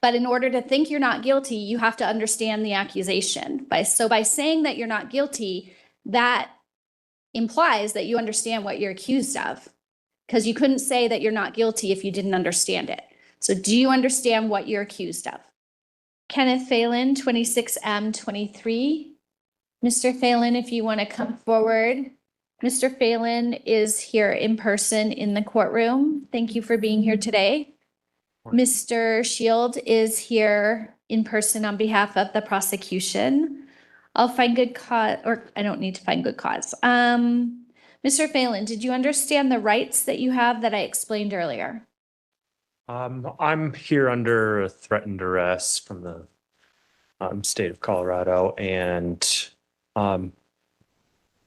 But in order to think you're not guilty, you have to understand the accusation. By saying that you're not guilty, that implies that you understand what you're accused of, because you couldn't say that you're not guilty if you didn't understand it. So do you understand what you're accused of? Kenneth Phelan, 26M23. Mr. Phelan, if you want to come forward. Mr. Phelan is here in person in the courtroom. Thank you for being here today. Mr. Shield is here in person on behalf of the prosecution. I'll find good cause, or I don't need to find good cause. Mr. Phelan, did you understand the rights that you have that I explained earlier? I'm here under threatened arrest from the state of Colorado, and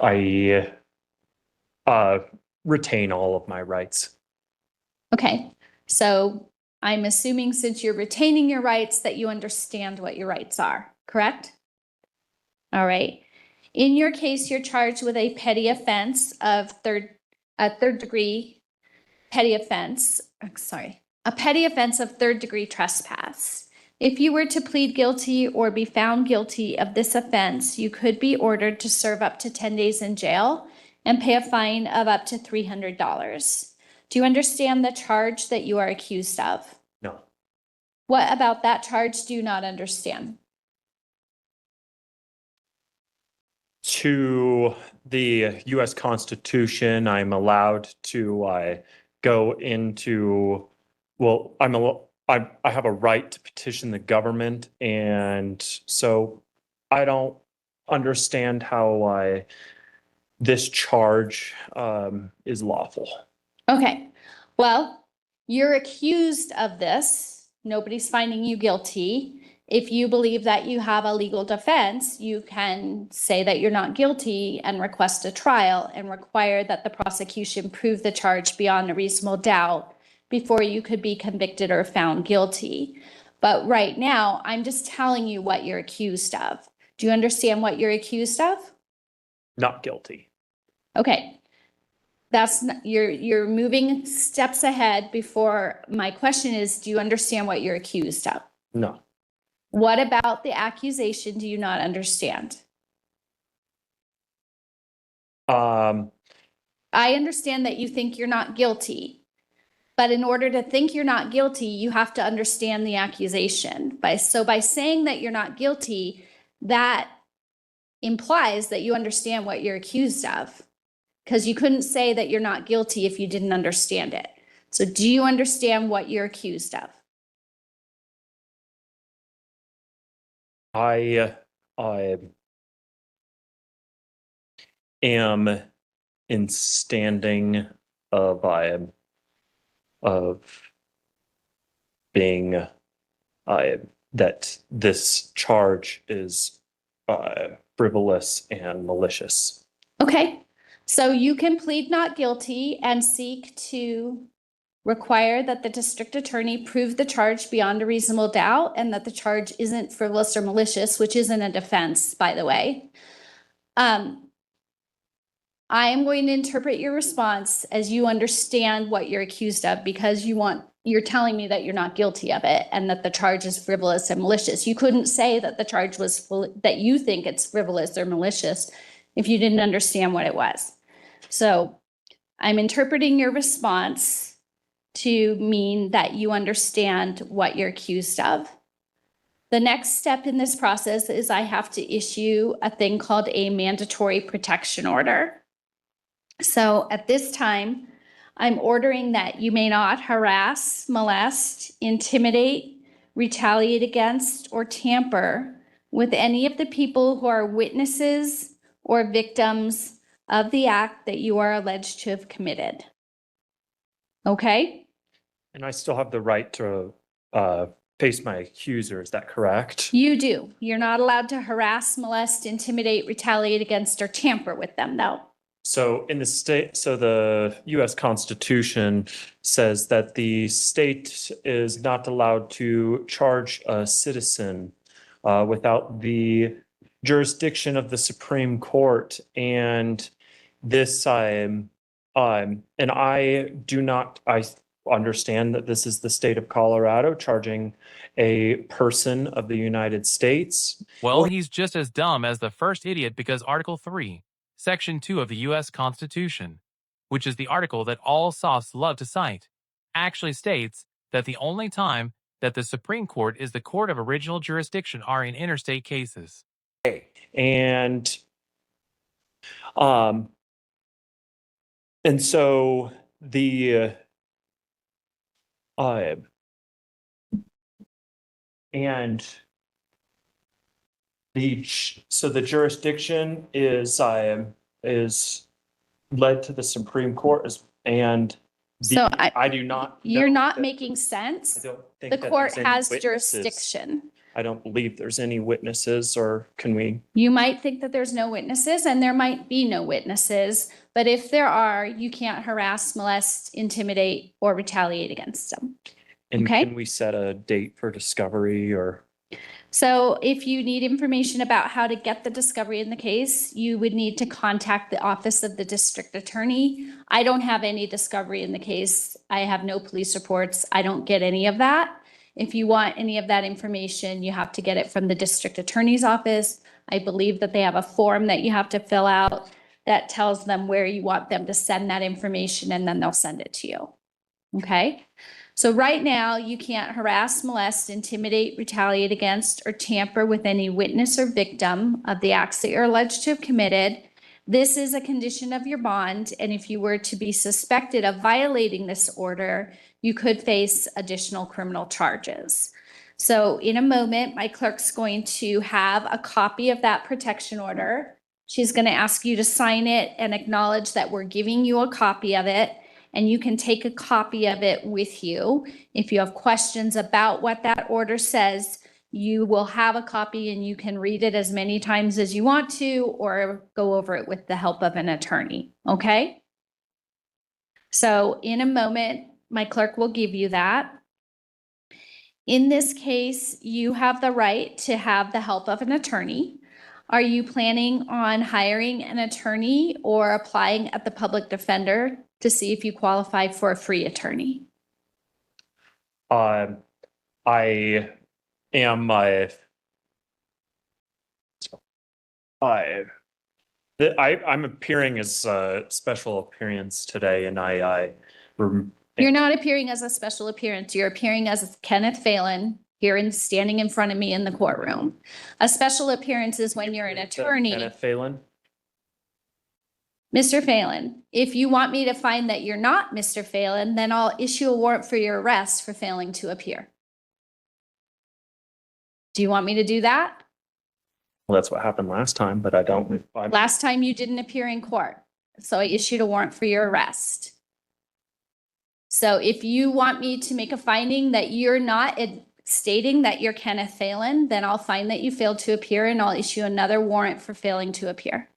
I retain all of my rights. Okay, so I'm assuming since you're retaining your rights that you understand what your rights are, correct? All right. In your case, you're charged with a petty offense of third degree trespass. If you were to plead guilty or be found guilty of this offense, you could be ordered to serve up to 10 days in jail and pay a fine of up to $300. Do you understand the charge that you are accused of? No. What about that charge do you not understand? To the U.S. Constitution, I'm allowed to go into, well, I have a right to petition the government, and so I don't understand how this charge is lawful. Okay, well, you're accused of this. Nobody's finding you guilty. If you believe that you have a legal defense, you can say that you're not guilty and request a trial and require that the prosecution prove the charge beyond a reasonable doubt before you could be convicted or found guilty. But right now, I'm just telling you what you're accused of. Do you understand what you're accused of? Not guilty. Okay. That's not, you're moving steps ahead before my question is, do you understand what you're accused of? No. What about the accusation do you not understand? I understand that you think you're not guilty, but in order to think you're not guilty, you have to understand the accusation. By saying that you're not guilty, that implies that you understand what you're accused of, because you couldn't say that you're not guilty if you didn't understand it. So do you understand what you're accused of? I am in standing of being that this charge is frivolous and malicious. Okay, so you can plead not guilty and seek to require that the district attorney prove the charge beyond a reasonable doubt and that the charge isn't frivolous or malicious, which isn't a defense, by the way. I am going to interpret your response as you understand what you're accused of, because you're telling me that you're not guilty of it and that the charge is frivolous and malicious. You couldn't say that the charge was that you think it's frivolous or malicious if you didn't understand what it was. So I'm interpreting your response to mean that you understand what you're accused of. The next step in this process is I have to issue a thing called a mandatory protection order. So at this time, I'm ordering that you may not harass, molest, intimidate, retaliate against, or tamper with any of the people who are witnesses or victims of the act that you are alleged to have committed. Okay? And I still have the right to face my accuser, is that correct? You do. You're not allowed to harass, molest, intimidate, retaliate against, or tamper with them, though. So in the state, so the U.S. Constitution says that the state is not allowed to charge a citizen without the jurisdiction of the Supreme Court. And this, and I do not, understand that this is the state of Colorado charging a person of the United States. Well, he's just as dumb as the first idiot because Article 3, Section 2 of the U.S. Constitution, which is the article that all softs love to cite, actually states that the only time that the Supreme Court is the court of original jurisdiction are in interstate cases. And so the so the jurisdiction is led to the Supreme Court So I do not. You're know not that- making I sense. don't think The that court there's any has witnesses. jurisdiction. I don't believe there's any witnesses, or can we? You might think that there's no witnesses, and there might be no witnesses, but if there are, you can't harass, molest, intimidate, or retaliate against them. And Okay. can we set a date for discovery or? So if you need information about how to get the discovery in the case, you would need to contact the office of the district attorney. I don't have any discovery in the case. I have no police reports. I don't get any of that. If you want any of that information, you have to get it from the district attorney's office. I believe that they have a form that you have to fill out that tells them where you want them to send that information, and then they'll send it to you. Okay? So right now, you can't harass, molest, intimidate, retaliate against, or tamper with any witness or victim of the acts that you're alleged to have committed. This is a condition of your bond, and if you were to be suspected of violating this order, you could face additional criminal charges. So in a moment, my clerk's going to have a copy of that protection order. She's going to ask you to sign it and acknowledge that we're giving you a copy of it. And you can take a copy of it with you. If you have questions about what that order says, you will have a copy and you can read it as many times as you want to, or go over it with the help of an attorney, okay? So in a moment, my clerk will give you that. In this case, you have the right to have the help of an attorney. Are you planning on hiring an attorney or applying at the public defender to see if you qualify for a free attorney? I am I'm appearing as a special appearance today, and You're not appearing as a special appearance. You're appearing as Kenneth Phelan here standing in front of me in the courtroom. A special appearance is when you're an attorney. Kenneth Phelan. Mr. Phelan, if you want me to find that you're not Mr. Phelan, then I'll issue a warrant for your arrest for failing to appear. Do you want me to do that? Well, that's what happened last time, but I don't. Last time you didn't appear in court, so I issued a warrant for your arrest. So if you want me to make a finding that you're not stating that you're Kenneth Phelan, then I'll find that you failed to appear and I'll issue another warrant for failing to appear.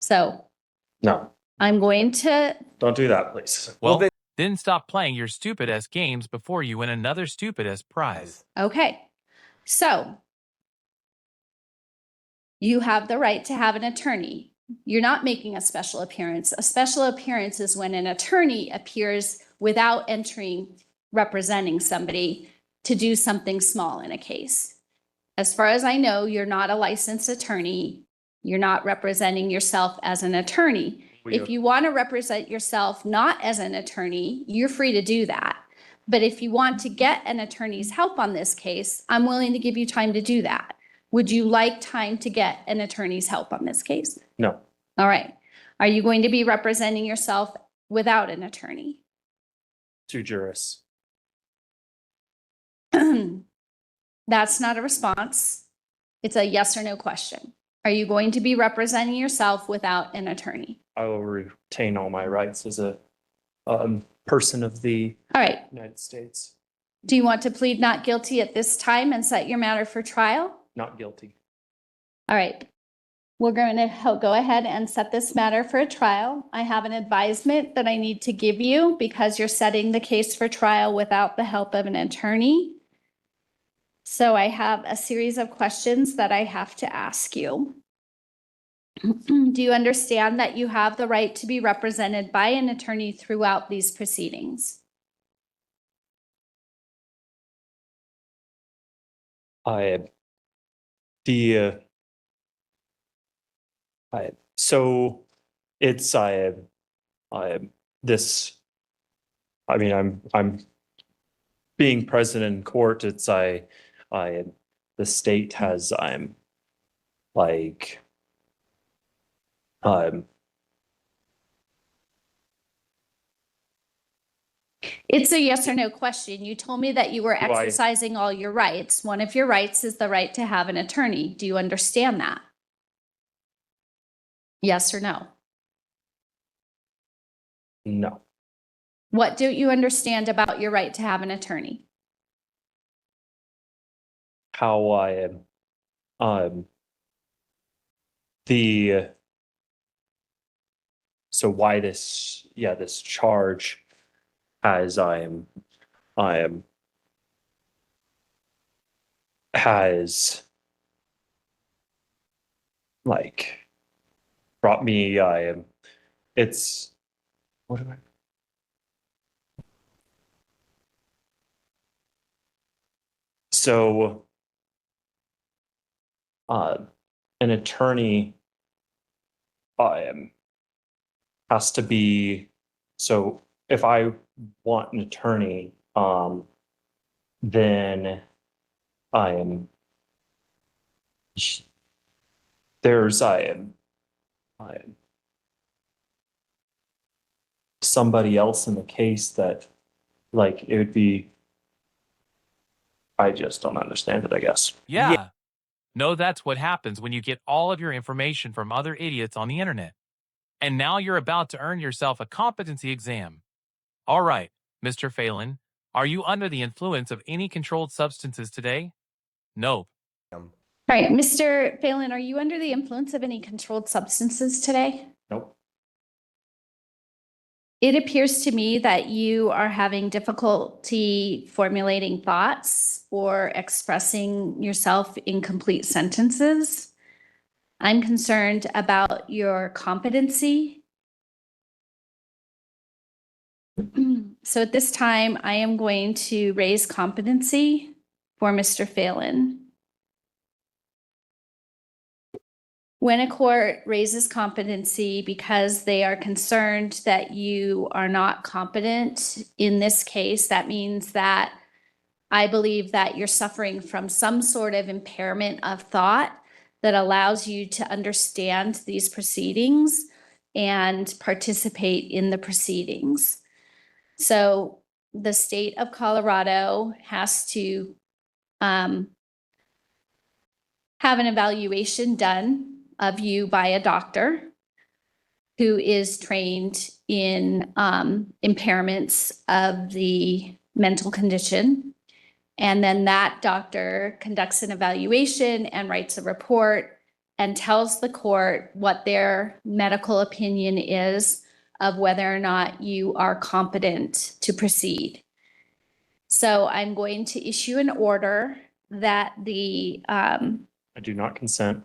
So No, I'm going to, don't do that, please. Well, then stop playing your stupid-ass games before you win another stupid-ass prize. okay. So you have the right to have an attorney. You're not making a special appearance. A special appearance is when an attorney appears without representing somebody to do something small in a case. As far as I know, you're not a licensed attorney. You're not representing yourself as an attorney. If you want to represent yourself not as an attorney, you're free to do that. But if you want to get an attorney's help on this case, I'm willing to give you time to do that. Would you like time to get an attorney's help on this case? No. All right. Are you going to be representing yourself without an attorney? To jurists. That's not a response. It's a yes or no question. Are you going to be representing yourself without an attorney? I will retain all my rights as a person of the All right. United States. Do you want to plead not guilty at this time and set your matter for trial? Not guilty. All right. We're going to go ahead and set this matter for a trial. I have an advisement that I need to give you because you're setting the case for trial without the help of an attorney. So I have a series of questions that I have to ask you. Do you understand that you have the right to be represented by an attorney throughout these proceedings? The so it's this. I mean, I'm being present in court. It's the state has like It's a yes or no question. You told me that you were Do I- exercising all your rights. One of your rights is the right to have an attorney. Do you understand that? Yes or no? no. What don't you understand about your right to have an attorney? How I am the so why this charge as I am has like brought me it's what do I so an attorney has to be so if I want an attorney then I am there's I am somebody else in the case that like it would be I just don't understand it, I guess. Yeah. No, that's what happens when you get all of your information from other idiots on the internet. And now you're about to earn yourself a competency exam. All right, Mr. Phelan, are you under the influence of any controlled substances today? No. All right, Mr. Phelan, are you under the influence of any controlled substances today? Nope. It appears to me that you are having difficulty formulating thoughts or expressing yourself in complete sentences. I'm concerned about your competency. So at this time, I am going to raise competency for Mr. Phelan. When a court raises competency because they are concerned that you are not competent in this case, that means that I believe that you're suffering from some sort of impairment of thought that allows you to understand these proceedings and participate in the proceedings. So the state of Colorado has to have an evaluation done of you by a doctor who is trained in impairments of the mental condition. And then that doctor conducts an evaluation and writes a report and tells the court what their medical opinion is of whether or not you are competent to proceed. So I'm going to issue an order that I do not consent.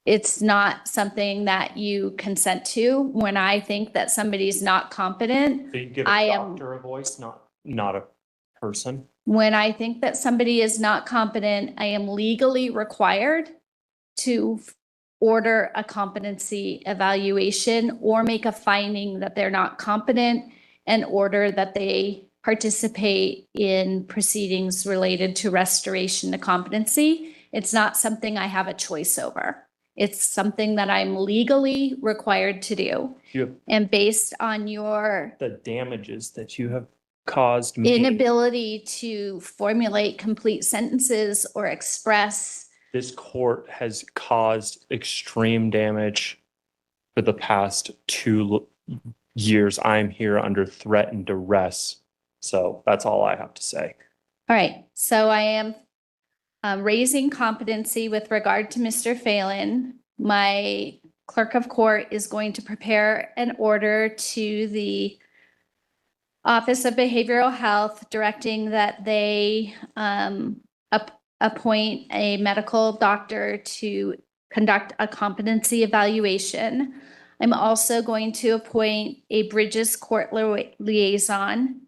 it's not something that you consent to. When I think that somebody's not competent, So you give I a am- doctor a voice, not a person. when I think that somebody is not competent, I am legally required to order a competency evaluation or make a finding that they're not competent and order that they participate in proceedings related to restoration to competency. It's not something I have a choice over. It's something that I'm legally required to do. You have And based on your the damages that you have caused me. inability to formulate complete sentences or express, This court has caused extreme damage for the past 2 years. I'm here under threat and duress. So that's all I have to say. all right, so I am raising competency with regard to Mr. Phelan. My clerk of court is going to prepare an order to the Office of Behavioral Health directing that they appoint a medical doctor to conduct a competency evaluation. I'm also going to appoint a Bridges Court liaison.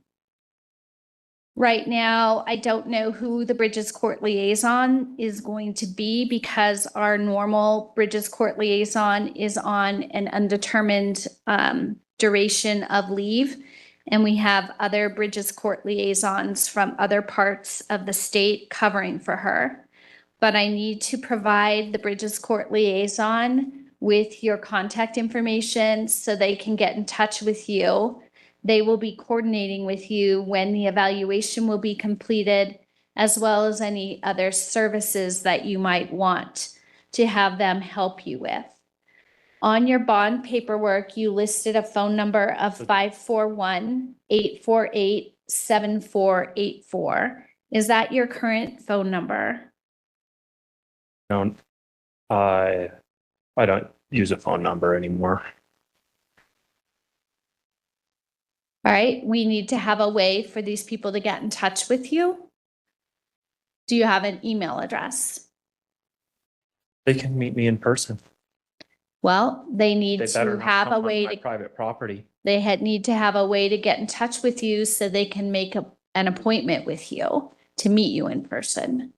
Right now, I don't know who the Bridges Court liaison is going to be because our normal Bridges Court liaison is on an undetermined duration of leave. And we have other Bridges Court liaisons from other parts of the state covering for her. But I need to provide the Bridges Court liaison with your contact information so they can get in touch with you. They will be coordinating with you when the evaluation will be completed, as well as any other services that you might want to have them help you with. On your bond paperwork, you listed a phone number of 541-848-7484. Is that your current phone number? I don't use a phone number anymore. All right, we need to have a way for these people to get in touch with you. Do you have an email address? They can meet me in person. Well, they need They better to not have come a on way my to, private property. they need to have a way to get in touch with you so they can make an appointment with you to meet you in person.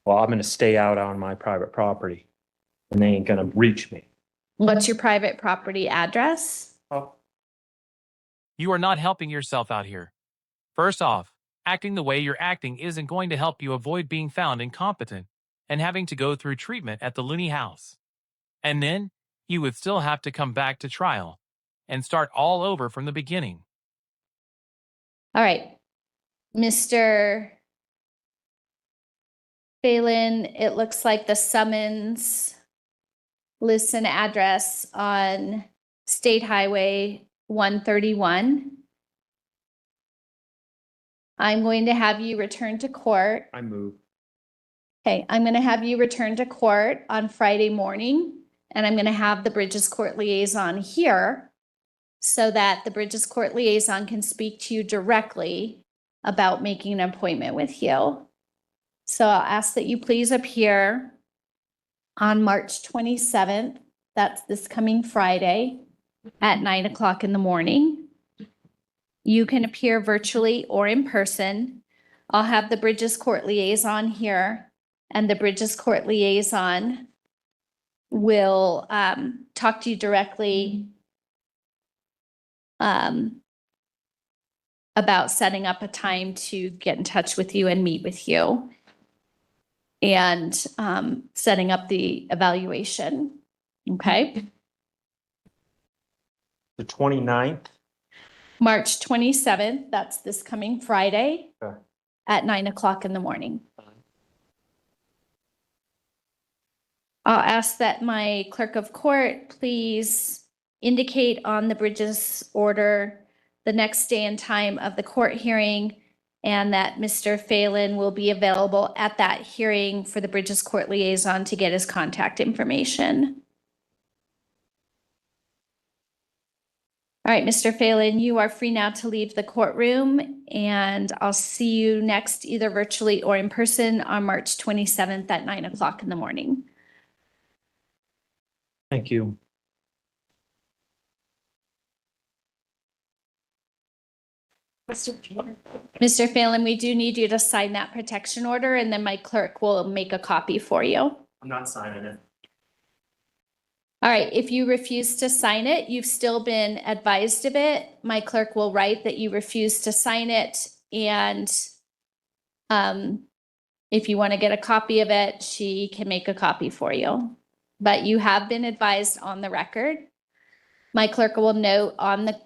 Well, I'm gonna stay out on my private property and they ain't gonna reach me. What's your private property address? Oh, You are not helping yourself out here. First off, acting the way you're acting isn't going to help you avoid being found incompetent and having to go through treatment at the Looney House. And then you would still have to come back to trial and start all over from the beginning. All right, Mr. Phelan, it looks like the summons lists an address on State Highway 131. I'm going to have you return to court. I moved. Okay, I'm going to have you return to court on Friday morning, and I'm going to have the Bridges Court liaison here so that the Bridges Court liaison can speak to you directly about making an appointment with you. So I'll ask that you please appear on March 27th. That's this coming Friday at 9 o'clock in the morning. You can appear virtually or in person. I'll have the Bridges Court liaison here, and the Bridges Court liaison will talk to you directly about setting up a time to get in touch with you and meet with you and setting up the evaluation. Okay. The 29th? March 27th, that's this coming Friday Okay. at 9 o'clock in the morning. I'll ask that my clerk of court please indicate on the Bridges order the next day and time of the court hearing, and that Mr. Phelan will be available at that hearing for the Bridges Court liaison to get his contact information. All right, Mr. Phelan, you are free now to leave the courtroom, and I'll see you next either virtually or in person on March 27th at 9 o'clock in the morning. Thank you. Mr. Phelan, we do need you to sign that protection order, and then my clerk will make a copy for you. I'm not signing it. All right, if you refuse to sign it, you've still been advised of it. My clerk will write that you refuse to sign it, and if you want to get a copy of it, she can make a copy for you. But you have been advised on the record. My clerk will note on the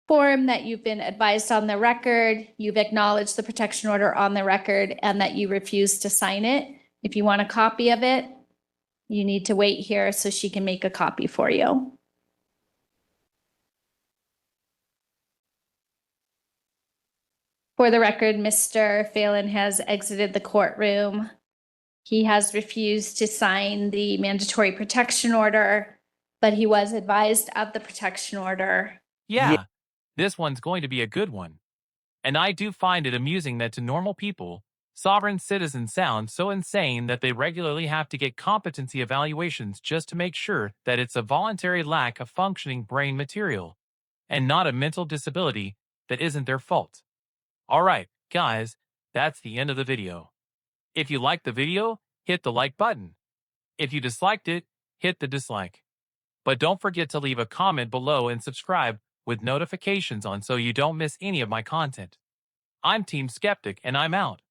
form that you've been advised on the record, you've acknowledged the protection order on the record, and that you refuse to sign it. If you want a copy of it, you need to wait here so she can make a copy for you. For the record, Mr. Phelan has exited the courtroom. He has refused to sign the mandatory protection order, but he was advised of the protection order. Yeah, this one's going to be a good one. And I do find it amusing that to normal people, Sovereign citizens sound so insane that they regularly have to get competency evaluations just to make sure that it's a voluntary lack of functioning brain material, and not a mental disability that isn't their fault. Alright, guys, that's the end of the video. If you liked the video, hit the like button. If you disliked it, hit the dislike. But don't forget to leave a comment below and subscribe with notifications on so you don't miss any of my content. I'm Team Skeptic and I'm out.